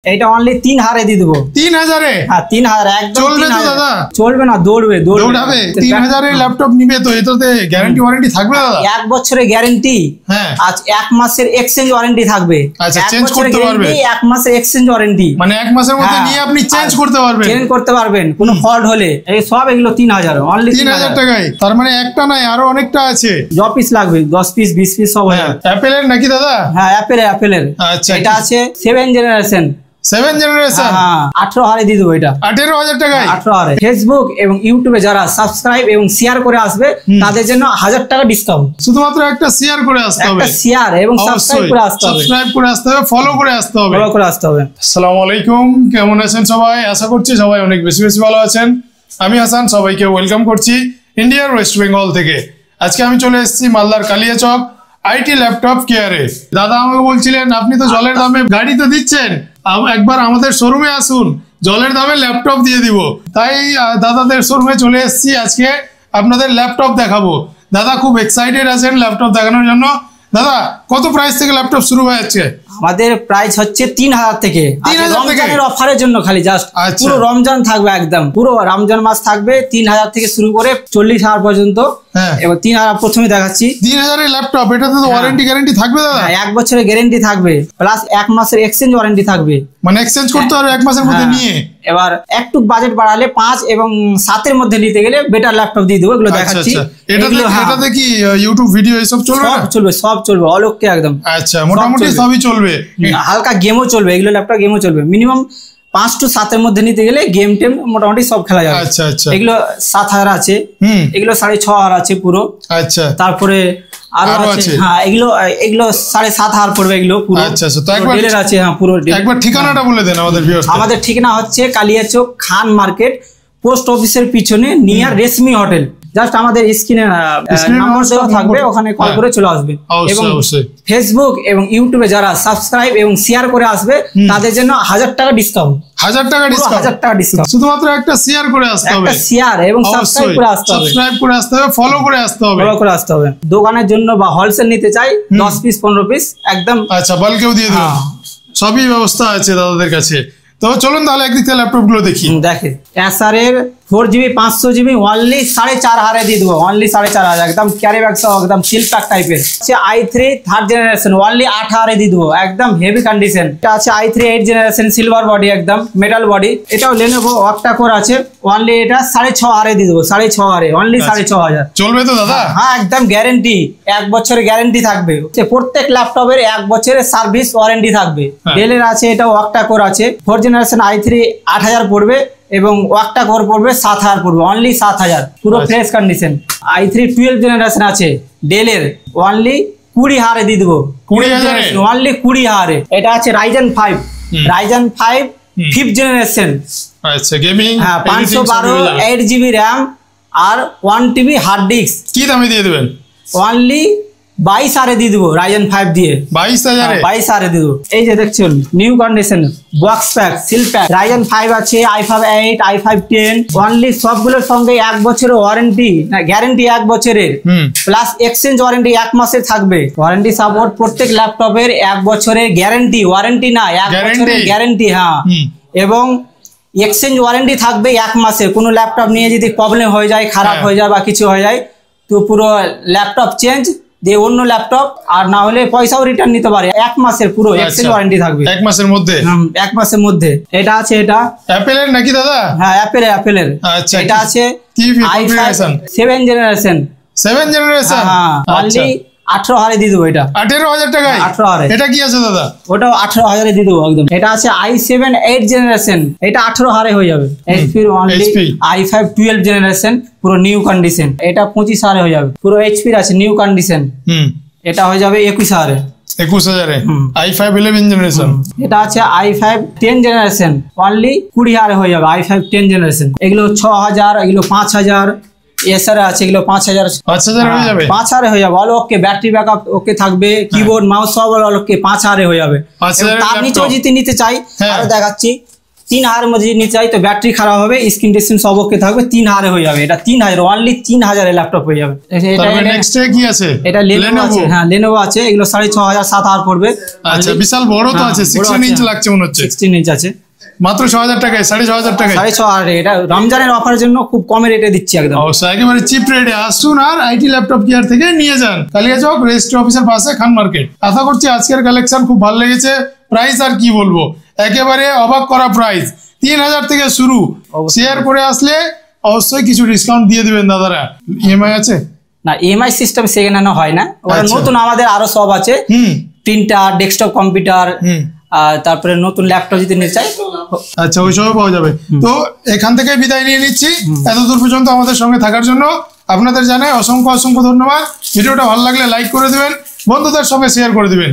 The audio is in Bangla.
এটা অনলি 3000 দিয়ে দেবো। 3000 এ? হ্যাঁ 3000 একদম। চলবে তো দাদা? চলবে না, দৌড়বে। 3000 এর ল্যাপটপ নিবে তো এটাতে গ্যারান্টি ওয়ারেন্টি থাকবে দাদা? 1 বছরের গ্যারান্টি। হ্যাঁ। আজ 1 মাসের এক্সচেঞ্জ ওয়ারেন্টি থাকবে। আচ্ছা, চেঞ্জ করতে পারবে? 1 মাসের এক্সচেঞ্জ ওয়ারেন্টি, মানে 1 মাসের মধ্যে নিয়ে আপনি চেঞ্জ করতে পারবেন? চেঞ্জ করতে পারবেন কোনো ফল্ট হলে। এই সব এগুলো 3000 অনলি 3000 টাকায়। তার মানে একটা নাই আরো অনেকটা আছে। 10 পিস লাগবে, 10 পিস 20 পিস সব হয়। অ্যাপেল এর নাকি দাদা? হ্যাঁ অ্যাপেলের। আচ্ছা, এটা আছে 7 জেনারেশন। 7 জেনারেশন। 18000 দিয়ে দেবো এটা। 18000 টাকায়? 18000। ফেসবুক এবং ইউটিউবে যারা সাবস্ক্রাইব এবং শেয়ার করে আসবে তাদের জন্য 1000 টাকা ডিসকাউন্ট। শুধুমাত্র একটা শেয়ার করে আসতে হবে। একটা শেয়ার এবং সাবস্ক্রাইব করে আসতে হবে। সাবস্ক্রাইব করে আসতে হবে, ফলো করে আসতে হবে। আসসালামু আলাইকুম, কেমন আছেন সবাই? আশা করছি সবাই অনেক বেশি বেশি ভালো আছেন। আমি হাসান, সবাইকে ওয়েলকাম করছি ইন্ডিয়ার ওয়েস্ট বেঙ্গল থেকে। আজকে আমি চলে এসেছি মালদার কালিয়াচক আইটি ল্যাপটপ কেয়ারে। দাদা আমাকে বলছিলেন আপনি তো জলের দামে গাড়ি তো দিচ্ছেন, একবার আমাদের শোরুমে আসুন, জলের দামে ল্যাপটপ দিয়ে দিব। তাই দাদাদের শোরুমে চলে এসেছি, আজকে আপনাদের ল্যাপটপ দেখাবো। দাদা খুব এক্সাইটেড আছেন ল্যাপটপ দেখানোর জন্য। দাদা কত প্রাইস থেকে ল্যাপটপ শুরু হয়ে যাচ্ছে? আমাদের প্রাইস হচ্ছে 3000 থেকে। 3000 থেকে রমজানের অফারের জন্য খালি জাস্ট পুরো রমজান থাকবে, একদম পুরো রমজান মাস থাকবে। 3000 থেকে শুরু করে 40000 পর্যন্ত। এবার 3000 প্রথমে দেখাচ্ছি। 3000 এর ল্যাপটপ, এটাতে তো ওয়ারেন্টি গ্যারান্টি থাকবে দাদা? 1 বছরের গ্যারান্টি থাকবে, প্লাস 1 মাসের এক্সচেঞ্জ ওয়ারেন্টি থাকবে। মানে এক্সচেঞ্জ করতে হবে 1 মাসের মধ্যে নিয়ে। এবার একটু বাজেট বাড়ালে 5 এবং 7 এর মধ্যে নিতে গেলে বেটার ল্যাপটপ দিয়ে দেবো। এগুলো দেখাচ্ছি। এটাতে কি ইউটিউব ভিডিও এসব চলবে? সব চলবে অলোককে একদম। আচ্ছা, মোটামুটি সবই চলবে। হালকা গেমও চলবে, এগুলো ল্যাপটপ গেমও চলবে। মিনিমাম 5 to 7 এর মধ্যে নিতে গেলে গেম টেম মোটামুটি সব খেলা যাবে। আচ্ছা আচ্ছা। এগুলো 7000 আছে, এগুলো 6500 আছে পুরো। আচ্ছা, তারপরে আরো আছে। হ্যাঁ এগুলো 7500 পড়বে এগুলো পুরো। আচ্ছা আচ্ছা। তো একবার ডিলার আছে। হ্যাঁ পুরো একবার ঠিকানাটা বলে দেন আমাদের ভিউয়ার্স। আমাদের ঠিকানা হচ্ছে কালিয়াচক খান মার্কেট, পোস্ট অফিসের পিছনে নিয়ার রেশমি হোটেল। জাস্ট আমাদের স্ক্রিনে নাম্বার দেওয়া থাকবে, ওখানে কল করে চলে আসবে। এবং ফেসবুক এবং ইউটিউবে যারা সাবস্ক্রাইব এবং শেয়ার করে আসবে তাদের জন্য 1000 টাকা ডিসকাউন্ট। 1000 টাকা ডিসকাউন্ট? 1000 টাকা ডিসকাউন্ট। শুধুমাত্র একটা শেয়ার করে আসতে হবে। একটা শেয়ার এবং সাবস্ক্রাইব করে আসতে হবে। সাবস্ক্রাইব করে আসতে হবে, ফলো করে আসতে হবে। দোকানের জন্য বা হোলসেল নিতে চাই 10 পিস 15 পিস একদম। আচ্ছা, বাল্কেও দিয়ে দেবেন? সবই ব্যবস্থা আছে দাদাদের কাছে। তো চলুন তাহলে একদিক থেকে ল্যাপটপ গুলো দেখি। দেখে এসারের 4GB 500GB অনলি 4500 দিয়ে দেবো। অনলি 4500 একদম ক্যারি ব্যাগ সহ, একদম সিল প্যাক টাইপের। i3 3rd জেনারেশন অনলি 8000 দিয়ে দেবো, একদম হেভি কন্ডিশন। এটা আছে i3 8th generation silver body, একদম মেটাল বডি। এটাও লেনোভো অক্টা কোর আছে। অনলি এটা 6500 দিয়ে দেবো। 6500 অনলি 6500। চলবে তো দাদা? হ্যাঁ একদম গ্যারেন্টি, 1 বছরের গ্যারেন্টি থাকবে। প্রত্যেক ল্যাপটপের 1 বছরের সার্ভিস ওয়ারেন্টি থাকবে। ডেলের আছে, এটা অক্টা কোর আছে। 4th জেনারেশন i3 8000 পড়বে এবং ওয়াক্টা কোর পড়বে 7000 পড়বে। অনলি 7000 পুরো fresh condition. i3 12th generation আছে ডেলের, অনলি 20000 দিয়ে দেবো। 20000 অনলি 20000। এটা আছে রাইজেন 5 5th জেনারেশন। আচ্ছা, গেমিং। হ্যাঁ 512 8GB র্যাম আর 1TB হার্ড ডিস্ক। কি দামে দিয়ে দেবেন? অনলি 22000 দিয়ে দেবো। রাইজেন 5 দিয়ে 22000 22000 দিয়ে দেবো। এই যে দেখছেন new condition box pack seal pack. Ryzen 5 আছে, i5 8 i5 10। অনলি সবগুলোর সঙ্গে 1 বছরের ওয়ারেন্টি, না গ্যারেন্টি 1 বছরের, প্লাস এক্সচেঞ্জ ওয়ারেন্টি 1 মাসের থাকবে। ওয়ারেন্টি সাপোর্ট প্রত্যেক ল্যাপটপের 1 বছরের গ্যারেন্টি, ওয়ারেন্টি না 1 বছরের গ্যারেন্টি। হ্যাঁ, এবং এক্সচেঞ্জ ওয়ারেন্টি থাকবে 1 মাসের। কোনো ল্যাপটপ নিয়ে যদি প্রবলেম হয়ে যায়, খারাপ হয়ে যায় বা কিছু হয়ে যায়, তো পুরো ল্যাপটপ চেঞ্জ দিয়ে অন্য ল্যাপটপ, আর না হলে পয়সাও রিটার্ন নিতে পারে। 1 মাসের পুরো এক্সচেঞ্জ ওয়ারেন্টি থাকবে 1 মাসের মধ্যে। 1 মাসের মধ্যে। এটা আছে, এটা অ্যাপেলের নাকি দাদা? হ্যাঁ অ্যাপেলের। আচ্ছা, এটা আছে i5 7th generation. 7th generation. হ্যাঁ অনলি 18000 দিয়ে দেবো। এটা 18000 টাকায়? 18000। এটা কি আছে দাদা? ওটাও 18000 দিয়ে দেবো একদম। এটা আছে i7 8th জেনারেশন, এটা 18000 হয়ে যাবে। HP only i5 12th generation পুরো নিউ কন্ডিশন, এটা 25000 হয়ে যাবে। পুরো HP আছে নিউ কন্ডিশন, এটা হয়ে যাবে 21000। 21000 i5 11th জেনারেশন। এটা আছে i5 10th জেনারেশন, অনলি 20000 হয়ে যাবে। i5 10th জেনারেশন এগুলো 6000, এগুলো 5000। এসারে আছে, এগুলো 5000 হয়ে যাবে। 5000 হয়ে যাবে। অল ওকে, ব্যাটারি ব্যাকআপ ওকে থাকবে, কিবোর্ড মাউস সব অল ওকে 5000 হয়ে যাবে। তার নিচেও যদি নিতে চাই আরো দেখাচ্ছি, 3000 মধ্যে যদি নিতে চাই তো ব্যাটারি খারাপ হবে, স্ক্রিন টেস্টিং সব ওকে থাকবে, 3000 হয়ে যাবে। এটা 3000 অনলি 3000 এর ল্যাপটপ হয়ে যাবে। তারপরে নেক্সট এ কি আছে? এটা Lenovo আছে, হ্যাঁ Lenovo আছে, এগুলো 6500 7000 পড়বে। আচ্ছা বিশাল বড় তো আছে, 16 ইঞ্চ লাগছে মনে হচ্ছে। 16 ইঞ্চ আছে মাত্র 6000 টাকায়, 6500 টাকায়, 6500। এটা রমজানের অফারের জন্য খুব কমে রেটে দিচ্ছি একদম। অবশ্যই একেবারে চিপ রেটে আসুন আর আইটি ল্যাপটপ কেয়ার থেকে নিয়ে যান। কালিয়াচক রেজিস্ট্রি অফিসের পাশে খান মার্কেট। আশা করছি আজকের কালেকশন খুব ভালো লেগেছে। প্রাইস আর কি বলবো, একেবারে অবাক করা প্রাইস, 3000 থেকে শুরু। শেয়ার করে আসলে অবশ্যই কিছু ডিসকাউন্ট দিয়ে দিবেন দাদারা। ইএমআই আছে না? ইএমআই সিস্টেম সেকেন্ড হ্যান্ড হয় না, ওরা নতুন আমাদের আরো সব আছে, প্রিন্টার, ডেস্কটপ কম্পিউটার, তারপরে নতুন ল্যাপটপ যদি নিতে চাই। আচ্ছা ওই সবও পাওয়া যাবে। তো এখান থেকে বিদায় নিয়ে নিচ্ছি। এতদূর পর্যন্ত আমাদের সঙ্গে থাকার জন্য আপনাদের জানাই অসংখ্য অসংখ্য ধন্যবাদ। ভিডিওটা ভালো লাগলে লাইক করে দিবেন, বন্ধুদের সঙ্গে শেয়ার করে দিবেন।